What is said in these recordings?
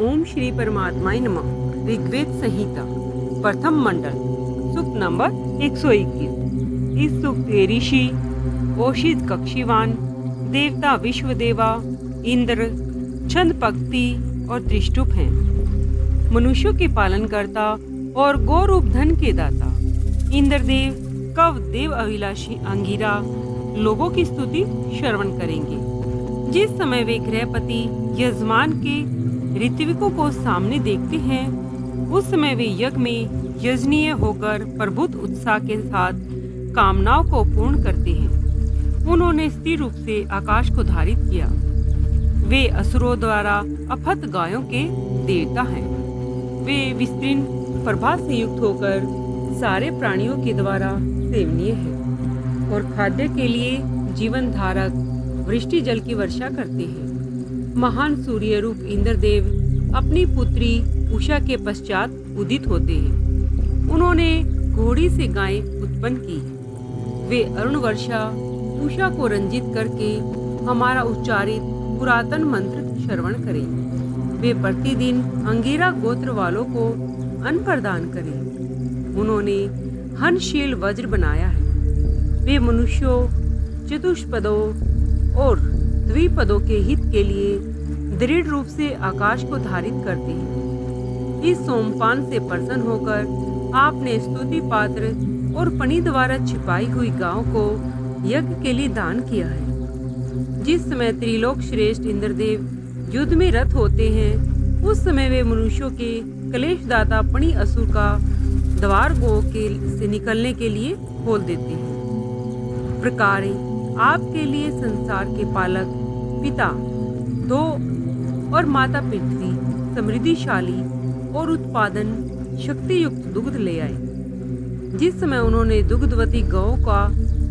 ओम श्री परमात्माय नमः। ऋग्वेद संहिता प्रथम मंडल सूक्त नंबर 121। इस सूक्त के ऋषि ओशित कक्षीवान, देवता विश्वदेवा, इंद्र, छंद पक्ति और त्रिष्टुप हैं। मनुष्यों के पालनकर्ता और गौरूप धन के दाता इंद्रदेव, कव देव अभिलाषी अंगिरा लोगों की स्तुति श्रवण करेंगे। जिस समय वे गृहपति यजमान के ऋत्विकों को सामने देखते हैं, उस समय वे यज्ञ में यजनीय होकर प्रभुत उत्साह के साथ कामनाओं को पूर्ण करते हैं। उन्होंने स्थिर रूप से आकाश को धारित किया। वे असुरों द्वारा अफत गायों के देवता हैं। वे विस्तीर्ण प्रभा से युक्त होकर सारे प्राणियों के द्वारा सेवनीय हैं और खाद्य के लिए जीवन धारक वृष्टि जल की वर्षा करते हैं। महान सूर्य रूप इंद्रदेव अपनी पुत्री उषा के पश्चात उदित होते हैं। उन्होंने घोड़ी से गाय उत्पन्न की। वे अरुण वर्षा उषा को रंजित करके हमारा उच्चारित पुरातन मंत्र श्रवण करें। वे प्रतिदिन अंगिरा गोत्र वालों को अन्न प्रदान करें। उन्होंने हनशील वज्र बनाया है। वे मनुष्यों, चतुष्पदों और द्विपदों के हित के लिए दृढ़ रूप से आकाश को धारित करते हैं। इस सोमपान से प्रसन्न होकर आपने स्तुति पात्र और पनी द्वारा छिपाई हुई गांव को यज्ञ के लिए दान किया है। जिस समय त्रिलोक श्रेष्ठ इंद्रदेव युद्ध में रत होते हैं, उस समय वे मनुष्यों के कलेशदाता पणी असुर का द्वार गो के से निकलने के लिए खोल देते हैं। प्रकारे आपके लिए संसार के पालक पिता दो और माता पृथ्वी समृद्धिशाली और उत्पादन शक्ति युक्त दुग्ध ले आए। जिस समय उन्होंने दुग्धवती गौ का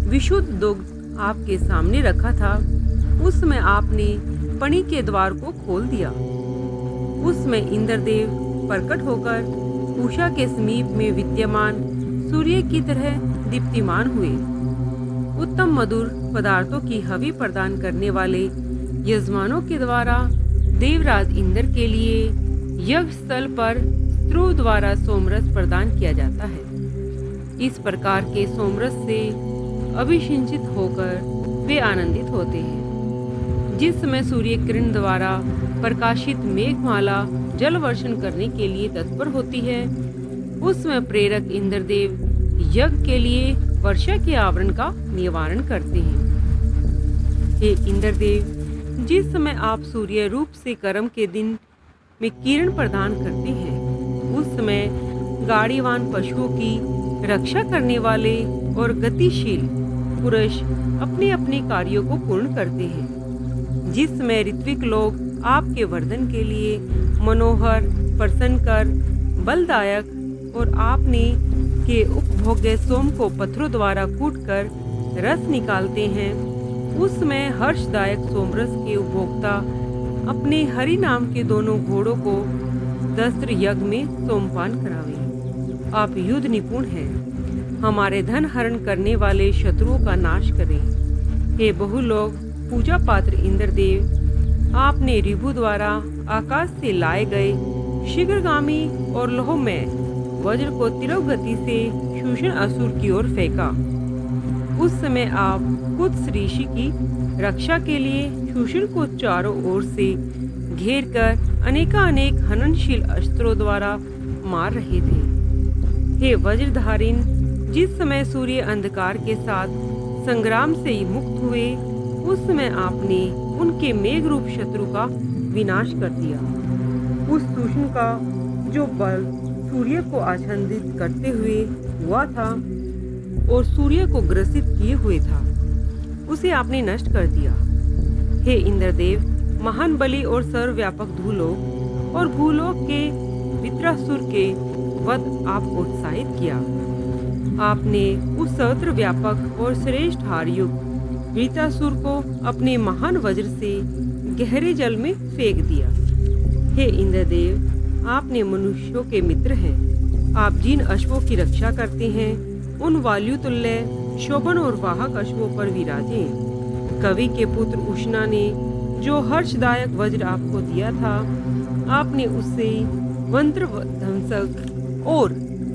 विशुद्ध दुग्ध आपके सामने रखा था, उस समय आपने पणी के द्वार को खोल दिया। उस समय इंद्रदेव प्रकट होकर उषा के समीप में विद्यमान सूर्य की तरह दीप्तिमान हुए। उत्तम मधुर पदार्थों की हवि प्रदान करने वाले यजमानों के द्वारा देवराज इंद्र के लिए यज्ञ स्थल पर स्त्रू द्वारा सोमरस प्रदान किया जाता है। इस प्रकार के सोमरस से अभिषिंचित होकर वे आनंदित होते हैं। जिस समय सूर्य किरण द्वारा प्रकाशित मेघमाला जल वर्षण करने के लिए तत्पर होती है, उस समय प्रेरक इंद्रदेव यज्ञ के लिए वर्षा के आवरण का निवारण करते हैं। हे इंद्रदेव, जिस समय आप सूर्य रूप से कर्म के दिन में किरण प्रदान करते हैं, उस समय गाड़ीवान पशुओं की रक्षा करने वाले और गतिशील पुरुष अपने अपने कार्यों को पूर्ण करते हैं। जिस समय ऋत्विक लोग आपके वर्धन के लिए मनोहर, प्रसन्नकर, बलदायक और आपने के उपभोग्य सोम को पत्थरों द्वारा कूटकर रस निकालते हैं, उस समय हर्षदायक सोमरस के उपभोक्ता अपने हरि नाम के दोनों घोड़ों को दस्त्र यज्ञ में सोमपान करावें। आप युद्ध निपुण हैं। हमारे धन हरण करने वाले शत्रुओं का नाश करें। हे बहुलोक पूजा पात्र इंद्रदेव, आपने रिभु द्वारा आकाश से लाए गए शीघ्रगामी और लोहमय वज्र को तीव्र गति से शूषण असुर की ओर फेंका। उस समय आप कुत्स ऋषि की रक्षा के लिए शूषण को चारों ओर से घेर कर अनेकानेक हननशील अस्त्रों द्वारा मार रहे थे। हे वज्रधारिन, जिस समय सूर्य अंधकार के साथ संग्राम से मुक्त हुए, उस समय आपने उनके मेघ रूप शत्रु का विनाश कर दिया। उस शूषण का जो बल सूर्य को आच्छादित करते हुए हुआ था और सूर्य को ग्रसित किए हुए था, उसे आपने नष्ट कर दिया। हे इंद्रदेव, महान बलि और सर्वव्यापक धूलोक और भूलोक के वित्रासुर के वध आपको उत्साहित किया। आपने उस सर्वत्र व्यापक और श्रेष्ठ हारयुक्त वित्रासुर को अपने महान वज्र से गहरे जल में फेंक दिया। हे इंद्रदेव, आपने मनुष्यों के मित्र हैं। आप जिन अश्वों की रक्षा करते हैं, उन वायुतुल्य शोभन और वाहक अश्वों पर विराजे। कवि के पुत्र उष्णा ने जो हर्षदायक वज्र आपको दिया था, आपने उससे मंत्र ध्वंसक और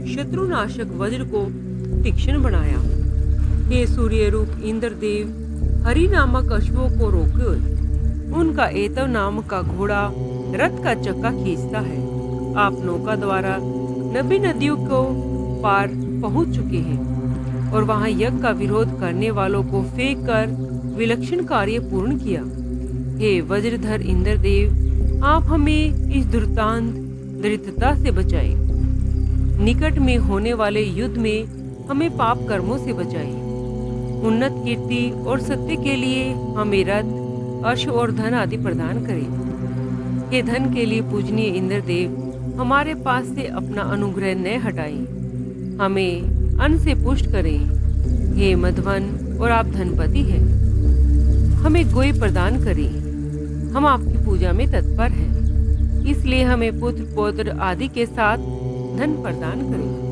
शत्रुनाशक वज्र को तीक्ष्ण बनाया। हे सूर्य रूप इंद्रदेव, हरि नामक अश्वों को रोको। उनका एतव नाम का घोड़ा रथ का चक्का खींचता है। आप नौका द्वारा 90 नदियों को पार पहुंच चुके हैं और वहां यज्ञ का विरोध करने वालों को फेंक कर विलक्षण कार्य पूर्ण किया। हे वज्रधर इंद्रदेव, आप हमें इस दुर्दांत दरिद्रता से बचाएं। निकट में होने वाले युद्ध में हमें पाप कर्मों से बचाएं। उन्नत कीर्ति और सत्य के लिए हमें रथ, अर्श और धन आदि प्रदान करें। हे धन के लिए पूजनीय इंद्रदेव, हमारे पास से अपना अनुग्रह न हटाएं। हमें अन्न से पुष्ट करें। हे मधवन, और आप धनपति हैं, हमें गोई प्रदान करें। हम आपकी पूजा में तत्पर हैं, इसलिए हमें पुत्र पौत्र आदि के साथ धन प्रदान करें।